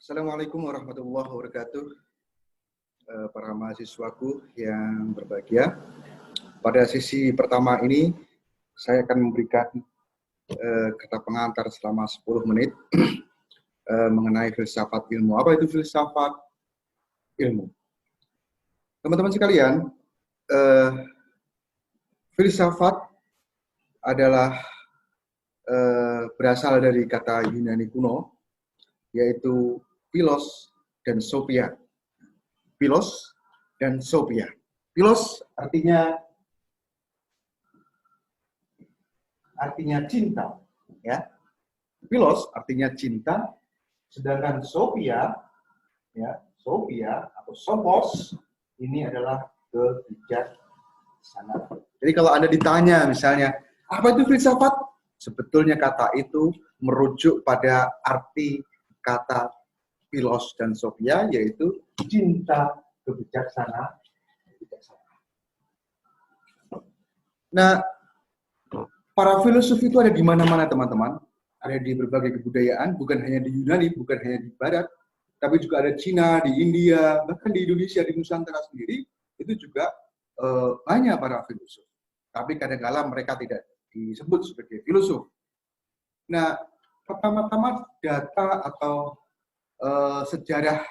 Assalamualaikum warahmatullahi wabarakatuh. Para mahasiswaku yang berbahagia. Pada sesi pertama ini, saya akan memberikan kata pengantar selama 10 menit mengenai filsafat ilmu. Apa itu filsafat ilmu? Teman-teman sekalian, filsafat adalah berasal dari kata Yunani kuno, yaitu philos dan sophia. Philos dan sophia. Philos artinya cinta, ya. Philos artinya cinta, sedangkan sophia, ya, sophia atau sophos ini adalah kebijaksanaan. Jadi kalau Anda ditanya misalnya, apa itu filsafat? Sebetulnya kata itu merujuk pada arti kata philos dan sophia, yaitu cinta kebijaksanaan. Nah, para filosof itu ada di mana-mana, teman-teman. Ada di berbagai kebudayaan, bukan hanya di Yunani, bukan hanya di Barat, tapi juga ada Cina, di India, bahkan di Indonesia, di Nusantara sendiri, itu juga banyak para filosof. Tapi kadang-kala mereka tidak disebut sebagai filosof. Nah, pertama-tama data atau sejarah,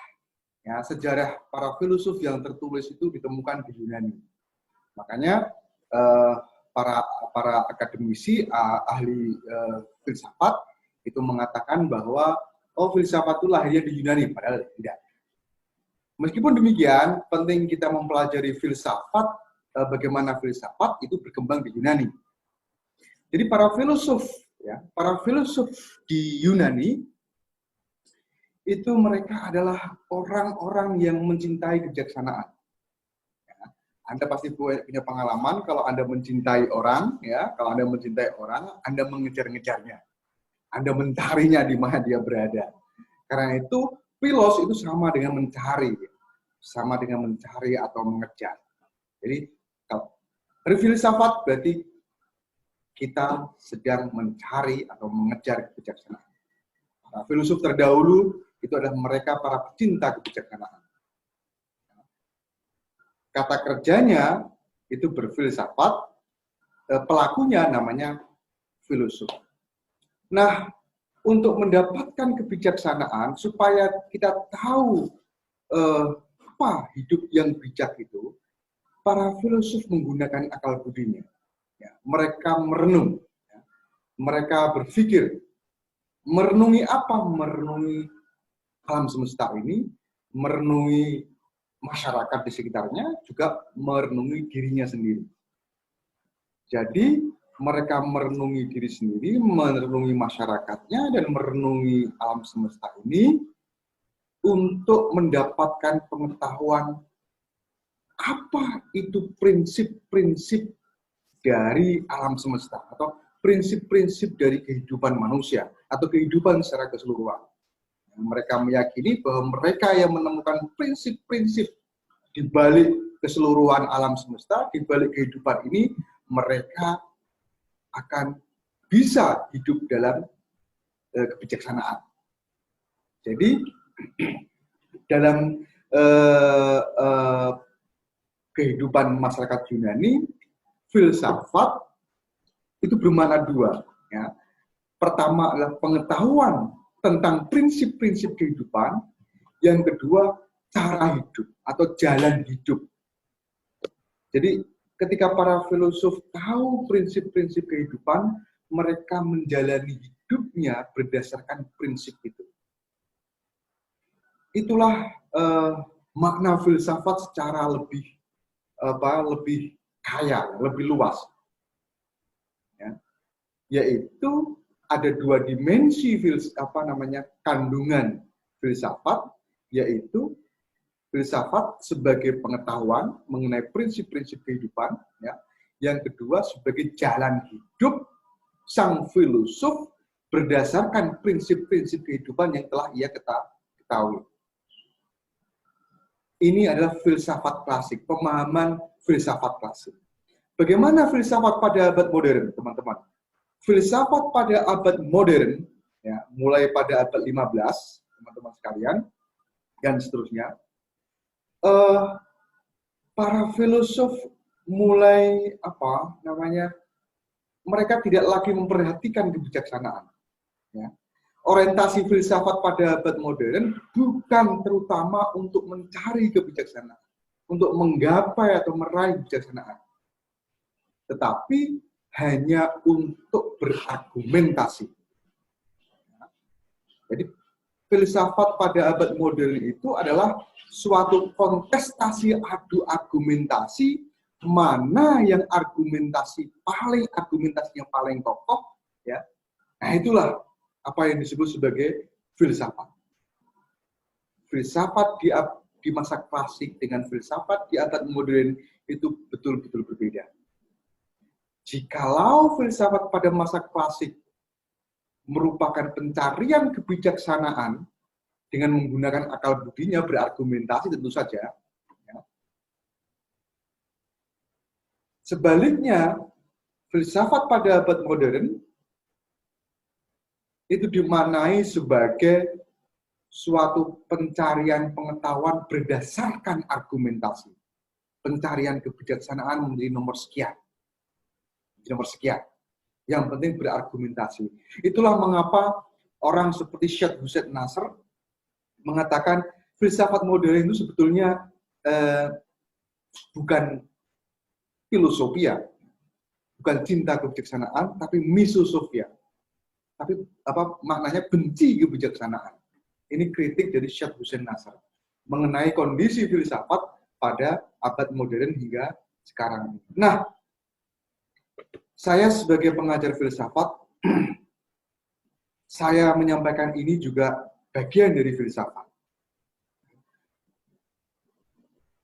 ya, sejarah para filosof yang tertulis itu ditemukan di Yunani. Makanya para akademisi, ahli filsafat itu mengatakan bahwa filsafat itu lahirnya di Yunani, padahal tidak. Meskipun demikian, penting kita mempelajari filsafat, bagaimana filsafat itu berkembang di Yunani. Jadi para filosof di Yunani itu mereka adalah orang-orang yang mencintai kebijaksanaan. Anda pasti punya pengalaman kalau Anda mencintai orang, ya, kalau Anda mencintai orang, Anda mengejar-ngejarnya. Anda mencarinya di mana dia berada. Karena itu, philos itu sama dengan mencari atau mengejar. Jadi, kalau filsafat berarti kita sedang mencari atau mengejar kebijaksanaan. Nah, filosof terdahulu itu adalah mereka para pecinta kebijaksanaan. Kata kerjanya itu berfilsafat, pelakunya namanya filosof. Nah, untuk mendapatkan kebijaksanaan, supaya kita tahu apa hidup yang bijak itu, para filosof menggunakan akal budinya. Ya, mereka merenung, ya, mereka berpikir, merenungi apa? Merenungi alam semesta ini, merenungi masyarakat di sekitarnya, juga merenungi dirinya sendiri. Jadi, mereka merenungi diri sendiri, merenungi masyarakatnya, dan merenungi alam semesta ini untuk mendapatkan pengetahuan apa itu prinsip-prinsip dari alam semesta, atau prinsip-prinsip dari kehidupan manusia, atau kehidupan secara keseluruhan. Mereka meyakini bahwa mereka yang menemukan prinsip-prinsip di balik keseluruhan alam semesta, di balik kehidupan ini, mereka akan bisa hidup dalam kebijaksanaan. Jadi, dalam kehidupan masyarakat Yunani, filsafat itu bermakna dua. Ya. Pertama adalah pengetahuan tentang prinsip-prinsip kehidupan, yang kedua cara hidup atau jalan hidup. Jadi ketika para filosof tahu prinsip-prinsip kehidupan, mereka menjalani hidupnya berdasarkan prinsip itu. Itulah makna filsafat secara lebih kaya, lebih luas. Ya. Yaitu ada dua dimensi kandungan filsafat, yaitu filsafat sebagai pengetahuan mengenai prinsip-prinsip kehidupan, ya. Yang kedua sebagai jalan hidup sang filosof berdasarkan prinsip-prinsip kehidupan yang telah ia ketahui. Ini adalah filsafat klasik, pemahaman filsafat klasik. Bagaimana filsafat pada abad modern, teman-teman? Filsafat pada abad modern, ya, mulai pada abad 15, teman-teman sekalian, dan seterusnya. Para filosof mulai mereka tidak lagi memperhatikan kebijaksanaan. Ya. Orientasi filsafat pada abad modern bukan terutama untuk mencari kebijaksanaan, untuk menggapai atau meraih kebijaksanaan, tetapi hanya untuk berargumentasi. Jadi filsafat pada abad modern itu adalah suatu kontestasi adu argumentasi, mana yang argumentasinya paling kokoh, ya. Nah, itulah apa yang disebut sebagai filsafat. Filsafat di masa klasik dengan filsafat di abad modern itu betul-betul berbeda. Jikalau filsafat pada masa klasik merupakan pencarian kebijaksanaan dengan menggunakan akal budinya berargumentasi tentu saja. Ya. Sebaliknya, filsafat pada abad modern itu dimaknai sebagai suatu pencarian pengetahuan berdasarkan argumentasi. Pencarian kebijaksanaan menjadi nomor sekian. Yang penting berargumentasi. Itulah mengapa orang seperti Syed Hussein Nasr mengatakan filsafat modern itu sebetulnya bukan filosofia, bukan cinta kebijaksanaan, tapi misosofia. Tapi maknanya benci kebijaksanaan. Ini kritik dari Syed Hussein Nasr mengenai kondisi filsafat pada abad modern hingga sekarang ini. Nah, saya sebagai pengajar filsafat, saya menyampaikan ini juga bagian dari filsafat.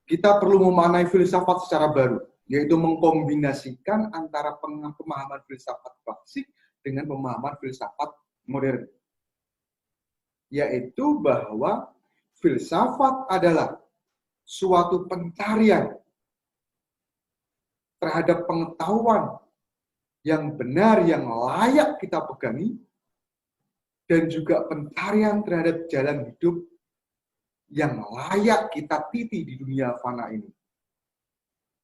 Kita perlu memaknai filsafat secara baru, yaitu mengkombinasikan antara pemahaman filsafat klasik dengan pemahaman filsafat modern. Yaitu bahwa filsafat adalah suatu pencarian terhadap pengetahuan yang benar, yang layak kita pegangi, dan juga pencarian terhadap jalan hidup yang layak kita titi di dunia fana ini.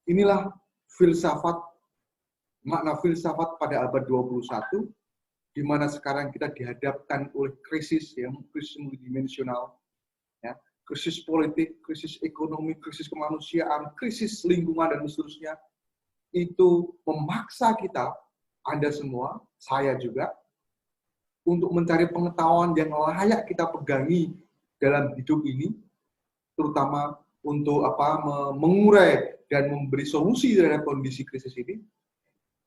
Inilah filsafat, makna filsafat pada abad 21, di mana sekarang kita dihadapkan oleh krisis yang multidimensional, ya, krisis politik, krisis ekonomi, krisis kemanusiaan, krisis lingkungan, dan seterusnya. Itu memaksa kita, Anda semua, saya juga, untuk mencari pengetahuan yang layak kita pegangi dalam hidup ini, terutama untuk mengurai dan memberi solusi terhadap kondisi krisis ini.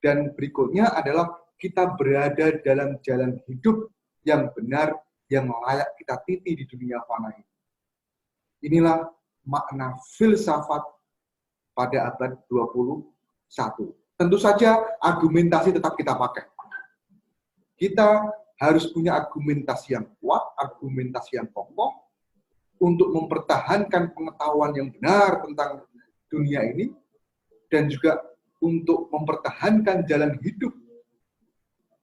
Dan berikutnya adalah kita berada dalam jalan hidup yang benar, yang layak kita titi di dunia fana ini. Inilah makna filsafat pada abad 21. Tentu saja argumentasi tetap kita pakai. Kita harus punya argumentasi yang kuat, argumentasi yang kokoh, untuk mempertahankan pengetahuan yang benar tentang dunia ini, dan juga untuk mempertahankan jalan hidup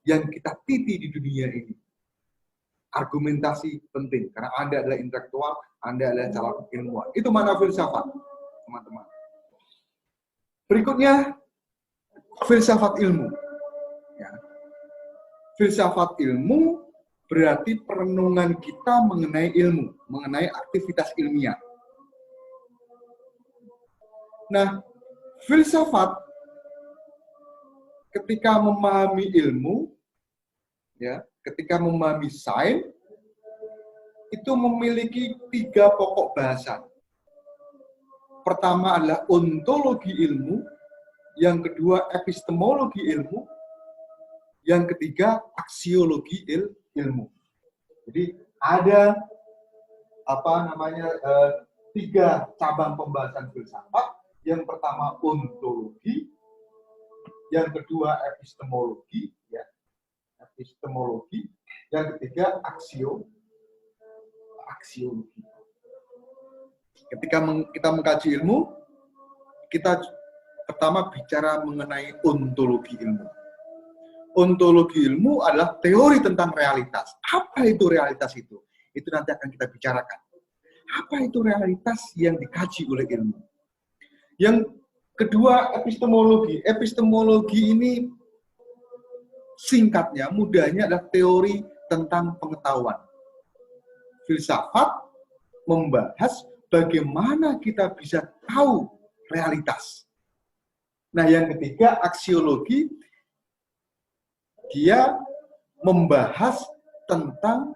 yang kita titi di dunia ini. Argumentasi penting, karena Anda adalah intelektual, Anda adalah calon ilmuwan. Itu makna filsafat, teman-teman. Berikutnya, filsafat ilmu. Ya. Filsafat ilmu berarti perenungan kita mengenai ilmu, mengenai aktivitas ilmiah. Nah, filsafat ketika memahami ilmu, ya, ketika memahami sains, itu memiliki 3 pokok bahasan. Pertama adalah ontologi ilmu, yang kedua epistemologi ilmu, yang ketiga aksiologi ilmu. Jadi ada 3 cabang pembahasan filsafat. Yang pertama ontologi, yang kedua epistemologi, ya, epistemologi, yang ketiga aksiologi. Ketika kita mengkaji ilmu, kita pertama bicara mengenai ontologi ilmu. Ontologi ilmu adalah teori tentang realitas. Apa itu realitas itu? itu nanti akan kita bicarakan. Apa itu realitas yang dikaji oleh ilmu? Yang kedua, epistemologi. Epistemologi ini singkatnya, mudahnya adalah teori tentang pengetahuan. Filsafat membahas bagaimana kita bisa tahu realitas. Nah, yang ketiga, aksiologi, dia membahas tentang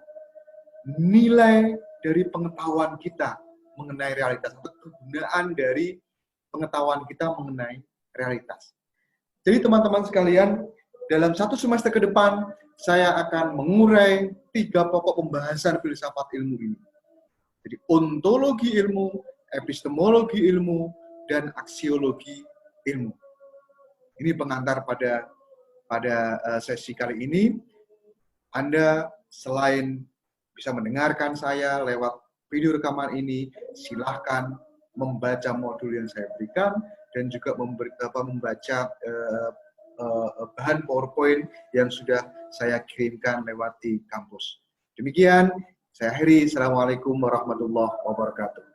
nilai dari pengetahuan kita mengenai realitas, atau kegunaan dari pengetahuan kita mengenai realitas. Jadi teman-teman sekalian, dalam 1 semester ke depan, saya akan mengurai 3 pokok pembahasan filsafat ilmu ini. Jadi ontologi ilmu, epistemologi ilmu, dan aksiologi ilmu. Ini pengantar pada sesi kali ini. Anda selain bisa mendengarkan saya lewat video rekaman ini, silahkan membaca modul yang saya berikan dan juga membaca bahan PowerPoint yang sudah saya kirimkan lewat di kampus. Demikian, saya akhiri. Assalamualaikum warahmatullahi wabarakatuh.